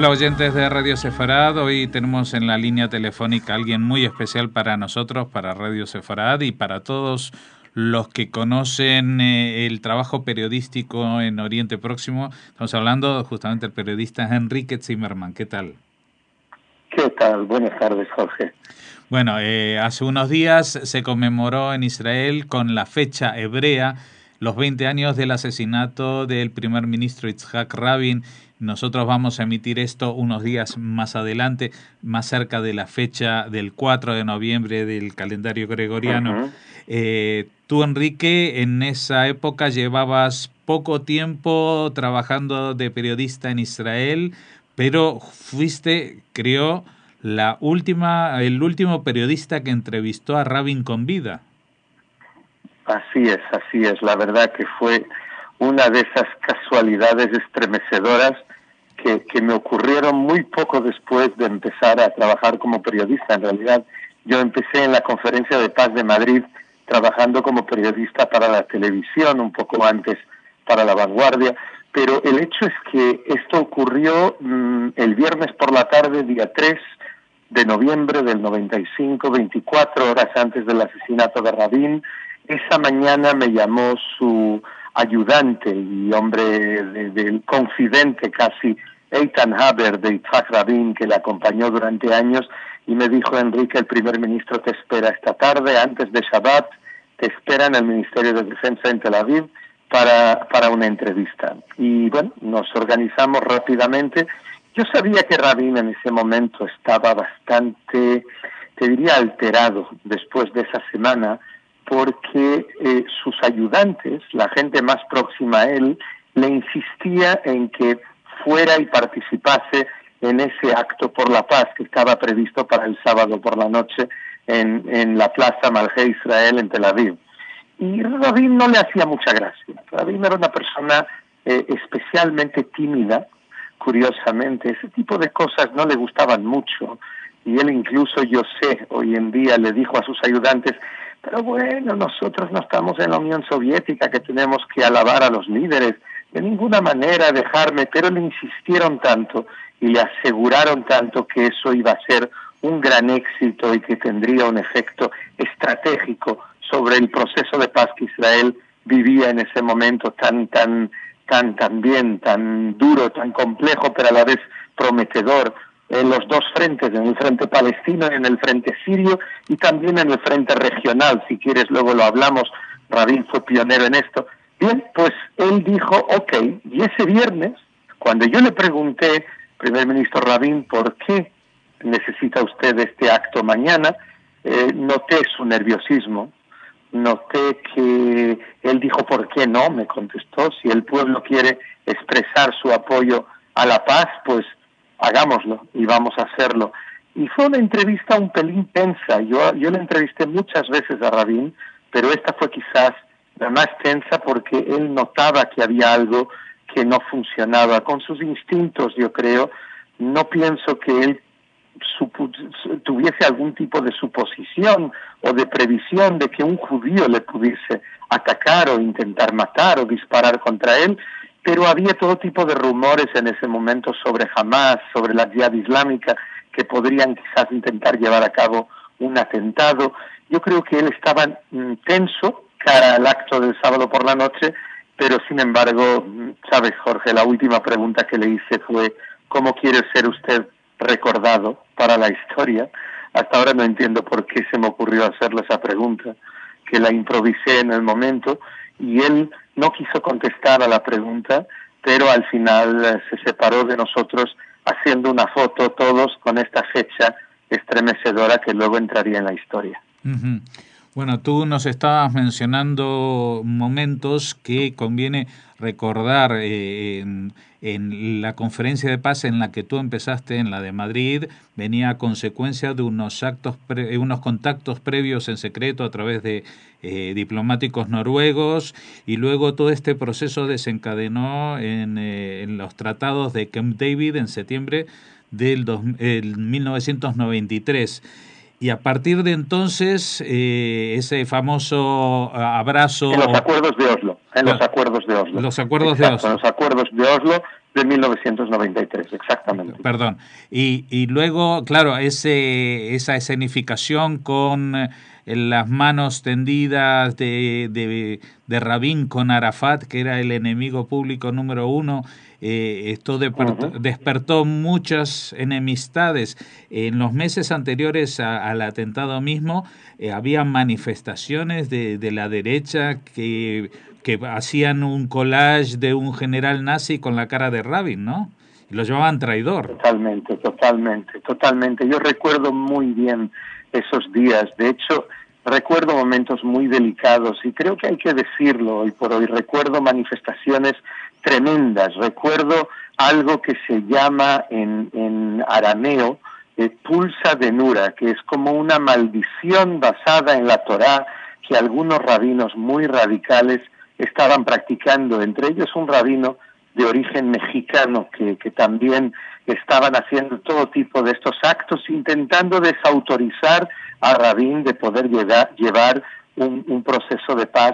Hola oyentes de Radio Sefarad, hoy tenemos en la línea telefónica a alguien muy especial para nosotros, para Radio Sefarad y para todos los que conocen el trabajo periodístico en Oriente Próximo. Estamos hablando justamente del periodista Enrique Zimmerman. ¿Qué tal? ¿Qué tal? Buenas tardes, Jorge. Bueno, hace unos días se conmemoró en Israel con la fecha hebrea los 20 años del asesinato del primer ministro Yitzhak Rabin. Nosotros vamos a emitir esto unos días más adelante, más cerca de la fecha del 4 de noviembre del calendario gregoriano. Tú, Enrique, en esa época llevabas poco tiempo trabajando de periodista en Israel, pero fuiste, creo, el último periodista que entrevistó a Rabin con vida. Así es. La verdad que fue una de esas casualidades estremecedoras que me ocurrieron muy poco después de empezar a trabajar como periodista. En realidad, yo empecé en la Conferencia de Paz de Madrid trabajando como periodista para la televisión, un poco antes para La Vanguardia, pero el hecho es que esto ocurrió el viernes por la tarde, día 3 de noviembre del 95, 24 horas antes del asesinato de Rabin. Esa mañana me llamó su ayudante y hombre del confidente casi, Eitan Haber, de Yitzhak Rabin, que le acompañó durante años, y me dijo: Enrique, el primer ministro te espera esta tarde, antes de Shabbat, te espera en el Ministerio de Defensa en Tel Aviv para una entrevista. Y bueno, nos organizamos rápidamente. Yo sabía que Rabin en ese momento estaba bastante, te diría, alterado después de esa semana, porque sus ayudantes, la gente más próxima a él, le insistía en que fuera y participase en ese acto por la paz que estaba previsto para el sábado por la noche en la Plaza Malhé Israel en Tel Aviv. Y Rabin no le hacía mucha gracia. Rabin era una persona especialmente tímida, curiosamente. Ese tipo de cosas no le gustaban mucho. Y él incluso, yo sé, hoy en día le dijo a sus ayudantes: pero bueno, nosotros no estamos en la Unión Soviética, que tenemos que alabar a los líderes, de ninguna manera dejarme. Pero le insistieron tanto y le aseguraron tanto que eso iba a ser un gran éxito y que tendría un efecto estratégico sobre el proceso de paz que Israel vivía en ese momento tan duro, tan complejo, pero a la vez prometedor, en los dos frentes, en el frente palestino y en el frente sirio, y también en el frente regional. Si quieres luego lo hablamos. Rabin fue pionero en esto. Bien, pues él dijo ok, y ese viernes, cuando yo le pregunté, primer ministro Rabin, ¿por qué necesita usted este acto mañana?, noté su nerviosismo, noté que él dijo: ¿por qué no?, me contestó. Si el pueblo quiere expresar su apoyo a la paz, pues hagámoslo y vamos a hacerlo. Y fue una entrevista un pelín tensa. Yo le entrevisté muchas veces a Rabin, pero esta fue quizás la más tensa porque él notaba que había algo que no funcionaba con sus instintos, yo creo. No pienso que él tuviese algún tipo de suposición o de previsión de que un judío le pudiese atacar o intentar matar o disparar contra él, pero había todo tipo de rumores en ese momento sobre Hamas, sobre la Jihad Islámica, que podrían quizás intentar llevar a cabo un atentado. Yo creo que él estaba tenso cara al acto del sábado por la noche, pero sin embargo, sabes, Jorge, la última pregunta que le hice fue: ¿cómo quiere ser usted recordado para la historia? Hasta ahora no entiendo por qué se me ocurrió hacerle esa pregunta, que la improvisé en el momento, y él no quiso contestar a la pregunta, pero al final se separó de nosotros haciendo una foto todos con esta fecha estremecedora que luego entraría en la historia. Uh-huh. Bueno, tú nos estabas mencionando momentos que conviene recordar en la conferencia de paz en la que tú empezaste, en la de Madrid, venía a consecuencia de unos contactos previos en secreto a través de diplomáticos noruegos, y luego todo este proceso desencadenó en los tratados de Camp David en septiembre del 1993. Y a partir de entonces, ese famoso abrazo... En los acuerdos de Oslo. Los acuerdos de Oslo. Los acuerdos de Oslo. Los acuerdos de Oslo, de 1993, exactamente. Perdón. Y luego, claro, esa escenificación con las manos tendidas de Rabin con Arafat, que era el enemigo público número uno, esto despertó muchas enemistades. En los meses anteriores al atentado mismo, había manifestaciones de la derecha que hacían un collage de un general nazi con la cara de Rabin, ¿no? Y lo llamaban traidor. Totalmente. Yo recuerdo muy bien esos días. De hecho, recuerdo momentos muy delicados y creo que hay que decirlo hoy por hoy. Recuerdo manifestaciones tremendas. Recuerdo algo que se llama en arameo pulsa de Nura, que es como una maldición basada en la Torá que algunos rabinos muy radicales estaban practicando, entre ellos un rabino de origen mexicano que también estaban haciendo todo tipo de estos actos intentando desautorizar a Rabin de poder llevar un proceso de paz.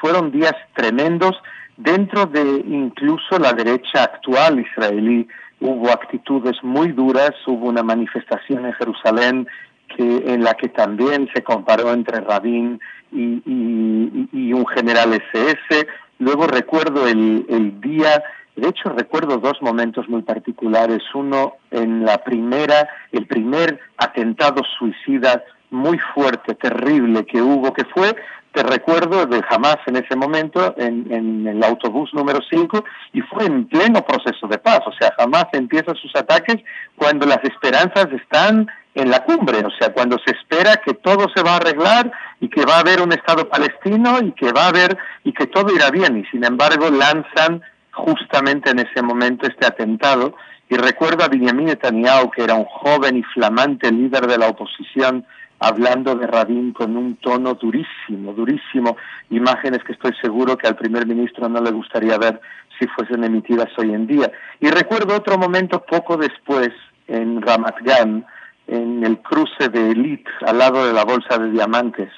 Fueron días tremendos dentro de incluso la derecha actual israelí. Hubo actitudes muy duras, hubo una manifestación en Jerusalén en la que también se comparó entre Rabin y un general SS. Luego recuerdo el día, de hecho recuerdo dos momentos muy particulares. Uno en el primer atentado suicida muy fuerte, terrible que hubo, que fue, te recuerdo, de Hamas en ese momento, en el autobús número 5, y fue en pleno proceso de paz. O sea, Hamas empieza sus ataques cuando las esperanzas están en la cumbre, o sea, cuando se espera que todo se va a arreglar y que va a haber un Estado palestino y que todo irá bien, y sin embargo lanzan justamente en ese momento este atentado. Y recuerdo a Benjamin Netanyahu, que era un joven y flamante líder de la oposición, hablando de Rabin con un tono durísimo, imágenes que estoy seguro que al primer ministro no le gustaría ver si fuesen emitidas hoy en día. Y recuerdo otro momento poco después, en Ramat Gan, en el cruce de Elite, al lado de la Bolsa de Diamantes,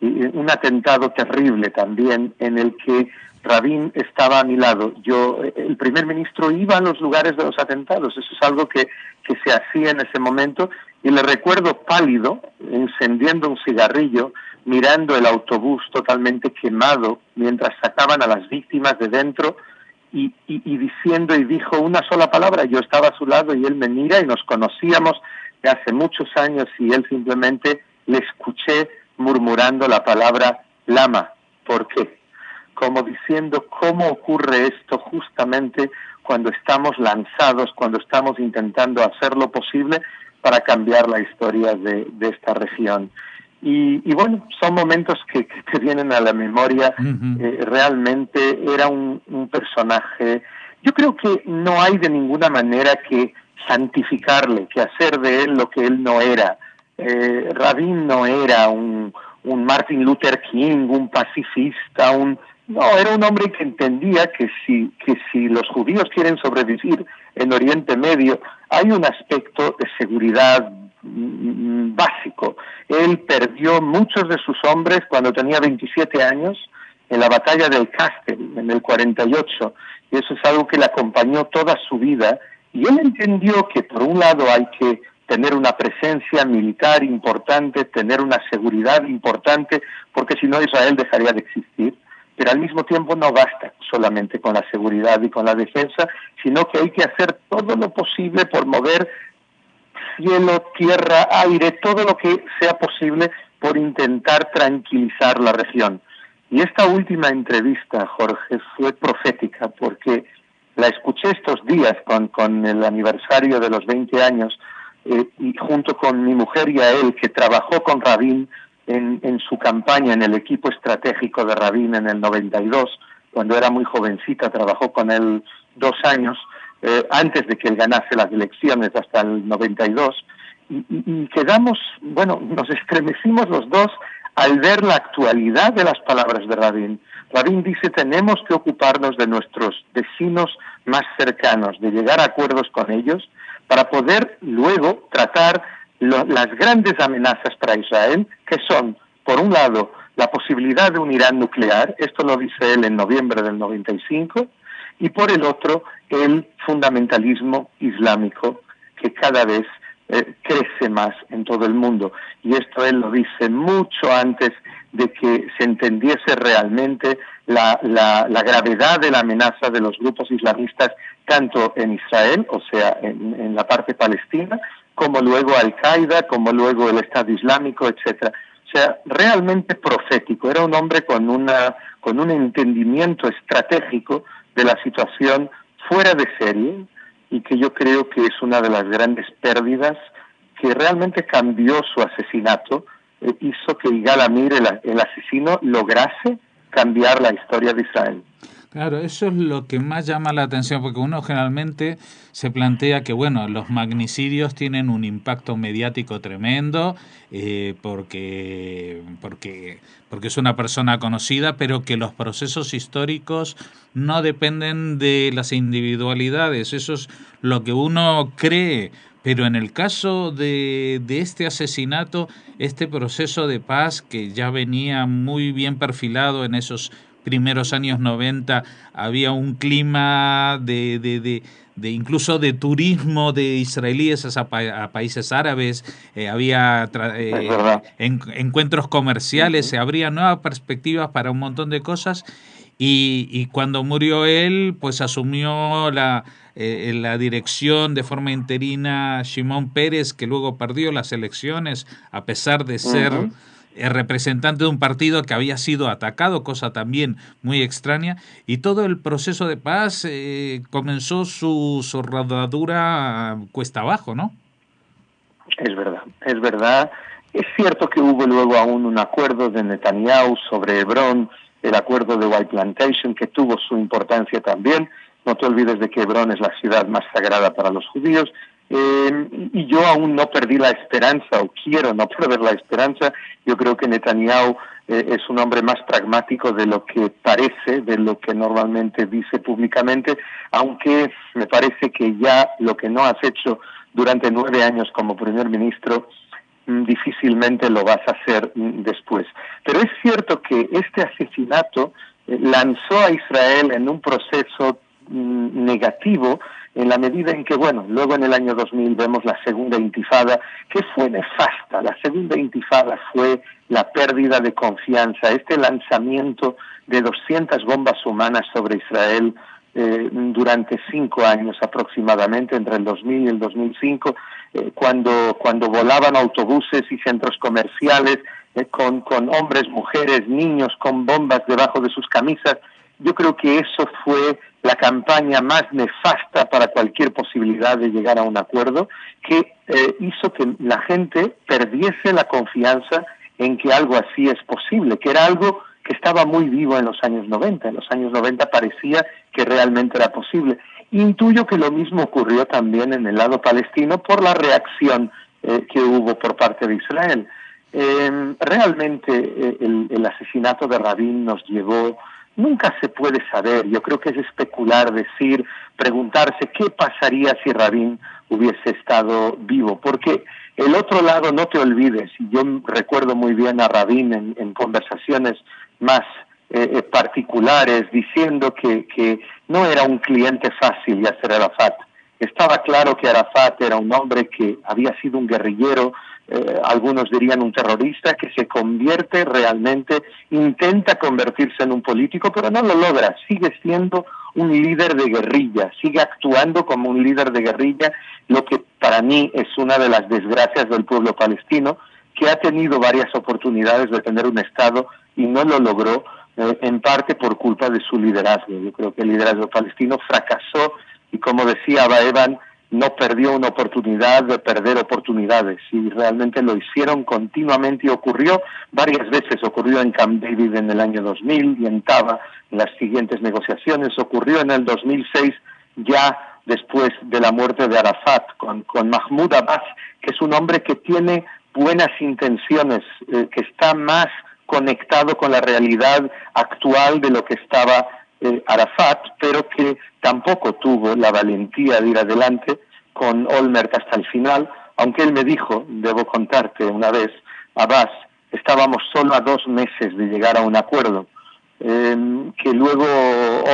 un atentado terrible también, en el que Rabin estaba a mi lado. El primer ministro iba a los lugares de los atentados, eso es algo que se hacía en ese momento, y le recuerdo pálido, encendiendo un cigarrillo, mirando el autobús totalmente quemado, mientras sacaban a las víctimas de dentro, y dijo una sola palabra. Yo estaba a su lado y él me mira, y nos conocíamos de hace muchos años, y él simplemente le escuché murmurando la palabra lama. ¿Por qué? Como diciendo, ¿cómo ocurre esto justamente cuando estamos lanzados, cuando estamos intentando hacer lo posible para cambiar la historia de esta región? Y bueno, son momentos que vienen a la memoria. Realmente era un personaje. Yo creo que no hay de ninguna manera que santificarle, que hacer de él lo que él no era. Rabin no era un Martin Luther King, un pacifista, no, era un hombre que entendía que si los judíos quieren sobrevivir en Oriente Medio, hay un aspecto de seguridad básico. Él perdió muchos de sus hombres cuando tenía 27 años en la batalla del Castel, en el 48, y eso es algo que le acompañó toda su vida, y él entendió que por un lado hay que tener una presencia militar importante, tener una seguridad importante, porque si no Israel dejaría de existir, pero al mismo tiempo no basta solamente con la seguridad y con la defensa, sino que hay que hacer todo lo posible por mover cielo, tierra, aire, todo lo que sea posible por intentar tranquilizar la región. Y esta última entrevista, Jorge, fue profética, porque la escuché estos días con el aniversario de los 20 años, y junto con mi mujer y a él, que trabajó con Rabin en su campaña, en el equipo estratégico de Rabin en el 92, cuando era muy jovencita, trabajó con él 2 años, antes de que él ganase las elecciones, hasta el 92, y quedamos, bueno, nos estremecimos los dos al ver la actualidad de las palabras de Rabin. Rabin dice, tenemos que ocuparnos de nuestros vecinos más cercanos, de llegar a acuerdos con ellos, para poder luego tratar las grandes amenazas para Israel, que son, por un lado, la posibilidad de un Irán nuclear, esto lo dice él en noviembre del 95, y por el otro, el fundamentalismo islámico que cada vez crece más en todo el mundo. Y esto él lo dice mucho antes de que se entendiese realmente la gravedad de la amenaza de los grupos islamistas, tanto en Israel, o sea, en la parte palestina, como luego Al-Qaeda, como luego el Estado Islámico, etcétera. O sea, realmente profético. Era un hombre con un entendimiento estratégico de la situación fuera de serie, y que yo creo que es una de las grandes pérdidas que realmente cambió su asesinato, hizo que Yigal Amir, el asesino, lograse cambiar la historia de Israel. Claro, eso es lo que más llama la atención, porque uno generalmente se plantea que, bueno, los magnicidios tienen un impacto mediático tremendo, porque es una persona conocida, pero que los procesos históricos no dependen de las individualidades. Eso es lo que uno cree. Pero en el caso de este asesinato, este proceso de paz que ya venía muy bien perfilado en esos primeros años 90, había un clima de incluso de turismo de israelíes a países árabes, había encuentros comerciales, se abrían nuevas perspectivas para un montón de cosas. Y cuando murió él, pues asumió la dirección de forma interina Shimon Peres, que luego perdió las elecciones a pesar de ser representante de un partido que había sido atacado, cosa también muy extraña, y todo el proceso de paz comenzó su rodadura cuesta abajo, ¿no? Es verdad, es verdad. Es cierto que hubo luego aún un acuerdo de Netanyahu sobre Hebrón, el acuerdo de White Plantation, que tuvo su importancia también. No te olvides de que Hebrón es la ciudad más sagrada para los judíos. Y yo aún no perdí la esperanza, o quiero no perder la esperanza. Yo creo que Netanyahu es un hombre más pragmático de lo que parece, de lo que normalmente dice públicamente, aunque me parece que ya lo que no has hecho durante 9 años como primer ministro, difícilmente lo vas a hacer después. Pero es cierto que este asesinato lanzó a Israel en un proceso negativo, en la medida en que, bueno, luego en el año 2000 vemos la segunda intifada, que fue nefasta. La segunda intifada fue la pérdida de confianza, este lanzamiento de 200 bombas humanas sobre Israel durante 5 años aproximadamente, entre el 2000 y el 2005, cuando volaban autobuses y centros comerciales con hombres, mujeres, niños con bombas debajo de sus camisas. Yo creo que eso fue la campaña más nefasta para cualquier posibilidad de llegar a un acuerdo, que hizo que la gente perdiese la confianza en que algo así es posible, que era algo que estaba muy vivo en los años 90. En los años 90 parecía que realmente era posible. Intuyo que lo mismo ocurrió también en el lado palestino por la reacción que hubo por parte de Israel. Realmente el asesinato de Rabin nos llevó, nunca se puede saber, yo creo que es especular, decir, preguntarse qué pasaría si Rabin hubiese estado vivo, porque el otro lado, no te olvides, y yo recuerdo muy bien a Rabin en conversaciones más particulares, diciendo que no era un cliente fácil Yasser Arafat. Estaba claro que Arafat era un hombre que había sido un guerrillero, algunos dirían un terrorista, que se convierte realmente, intenta convertirse en un político, pero no lo logra, sigue siendo un líder de guerrilla, sigue actuando como un líder de guerrilla, lo que para mí es una de las desgracias del pueblo palestino, que ha tenido varias oportunidades de tener un Estado y no lo logró, en parte por culpa de su liderazgo. Yo creo que el liderazgo palestino fracasó y, como decía Baevan, no perdió una oportunidad de perder oportunidades, y realmente lo hicieron continuamente, y ocurrió varias veces. Ocurrió en Camp David en el año 2000 y en Taba en las siguientes negociaciones, ocurrió en el 2006 ya después de la muerte de Arafat con Mahmoud Abbas, que es un hombre que tiene buenas intenciones, que está más conectado con la realidad actual de lo que estaba Arafat, pero que tampoco tuvo la valentía de ir adelante con Olmert hasta el final, aunque él me dijo, debo contarte una vez, Abbas, estábamos solo a 2 meses de llegar a un acuerdo, que luego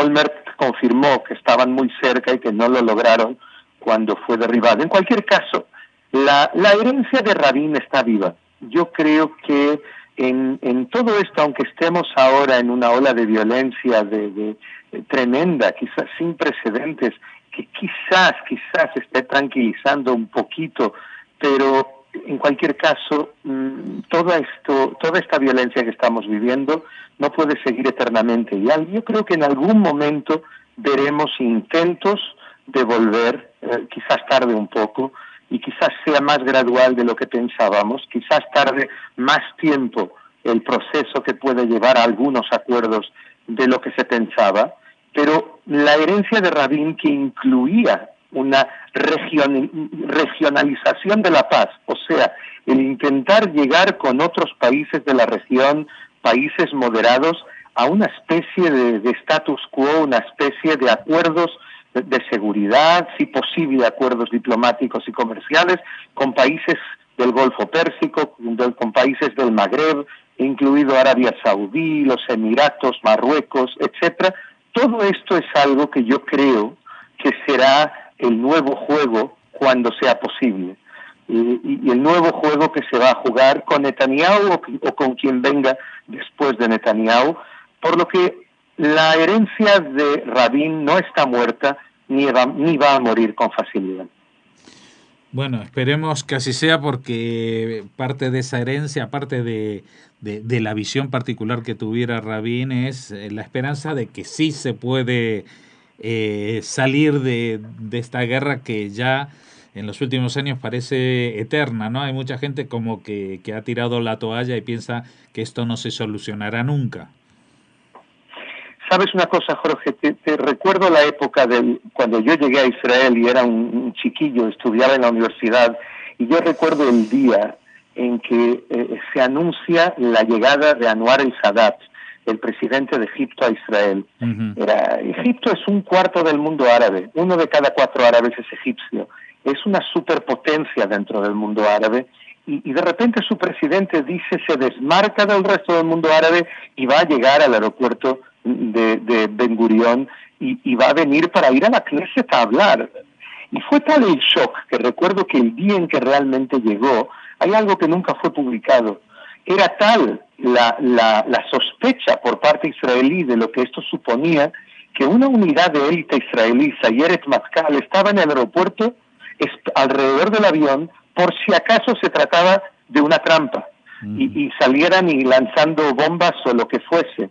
Olmert confirmó que estaban muy cerca y que no lo lograron cuando fue derribado. En cualquier caso, la herencia de Rabin está viva. Yo creo que en todo esto, aunque estemos ahora en una ola de violencia tremenda, quizás sin precedentes, que quizás esté tranquilizando un poquito, pero en cualquier caso, toda esta violencia que estamos viviendo no puede seguir eternamente. Y yo creo que en algún momento veremos intentos de volver, quizás tarde un poco, y quizás sea más gradual de lo que pensábamos, quizás tarde más tiempo el proceso que puede llevar a algunos acuerdos de lo que se pensaba, pero la herencia de Rabin, que incluía una regionalización de la paz, o sea, el intentar llegar con otros países de la región, países moderados, a una especie de status quo, una especie de acuerdos de seguridad, si posible acuerdos diplomáticos y comerciales, con países del Golfo Pérsico, con países del Magreb, incluido Arabia Saudí, los Emiratos, Marruecos, etcétera. Todo esto es algo que yo creo que será el nuevo juego cuando sea posible. Y el nuevo juego que se va a jugar con Netanyahu o con quien venga después de Netanyahu, por lo que la herencia de Rabin no está muerta ni va a morir con facilidad. Bueno, esperemos que así sea, porque parte de esa herencia, parte de la visión particular que tuviera Rabin, es la esperanza de que sí se puede salir de esta guerra que ya en los últimos años parece eterna, ¿no? Hay mucha gente como que ha tirado la toalla y piensa que esto no se solucionará nunca. ¿Sabes una cosa, Jorge? Te recuerdo la época cuando yo llegué a Israel y era un chiquillo, estudiaba en la universidad, y yo recuerdo el día en que se anuncia la llegada de Anwar el Sadat, el presidente de Egipto, a Israel. Uh-huh. Egipto es un cuarto del mundo árabe, 1 de cada 4 árabes es egipcio, es una superpotencia dentro del mundo árabe, y de repente su presidente se desmarca del resto del mundo árabe y va a llegar al aeropuerto de Ben Gurión y va a venir para ir a la Knesset a hablar. Y fue tal el shock que recuerdo que el día en que realmente llegó, hay algo que nunca fue publicado. Era tal la sospecha por parte israelí de lo que esto suponía, que una unidad de élite israelí, Sayeret Matkal, estaba en el aeropuerto alrededor del avión por si acaso se trataba de una trampa, y salieran y lanzando bombas o lo que fuese.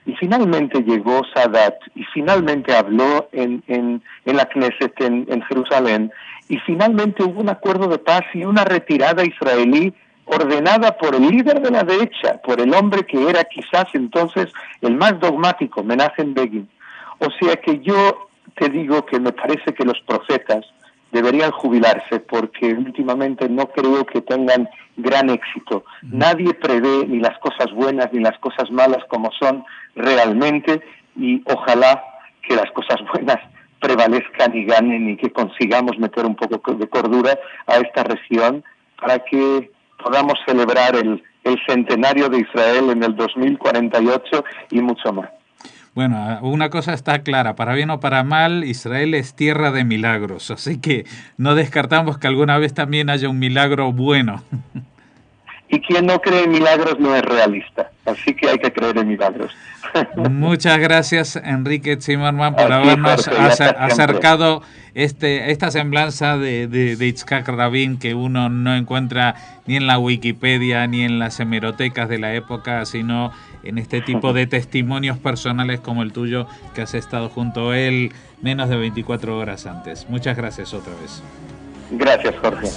Y finalmente llegó Sadat, y finalmente habló en la Knesset en Jerusalén, y finalmente hubo un acuerdo de paz y una retirada israelí ordenada por el líder de la derecha, por el hombre que era quizás entonces el más dogmático, Menachem Begin. O sea que yo te digo que me parece que los profetas deberían jubilarse, porque últimamente no creo que tengan gran éxito. Nadie prevé ni las cosas buenas ni las cosas malas como son realmente, y ojalá que las cosas buenas prevalezcan y ganen, y que consigamos meter un poco de cordura a esta región para que podamos celebrar el centenario de Israel en el 2048 y mucho más. Bueno, una cosa está clara, para bien o para mal, Israel es tierra de milagros, así que no descartamos que alguna vez también haya un milagro bueno. Y quien no cree en milagros no es realista, así que hay que creer en milagros. Muchas gracias, Enrique Zimmerman, por habernos acercado esta semblanza de Yitzhak Rabin, que uno no encuentra ni en la Wikipedia ni en las hemerotecas de la época, sino en este tipo de testimonios personales como el tuyo, que has estado junto a él menos de 24 horas antes. Muchas gracias otra vez. Gracias, Jorge.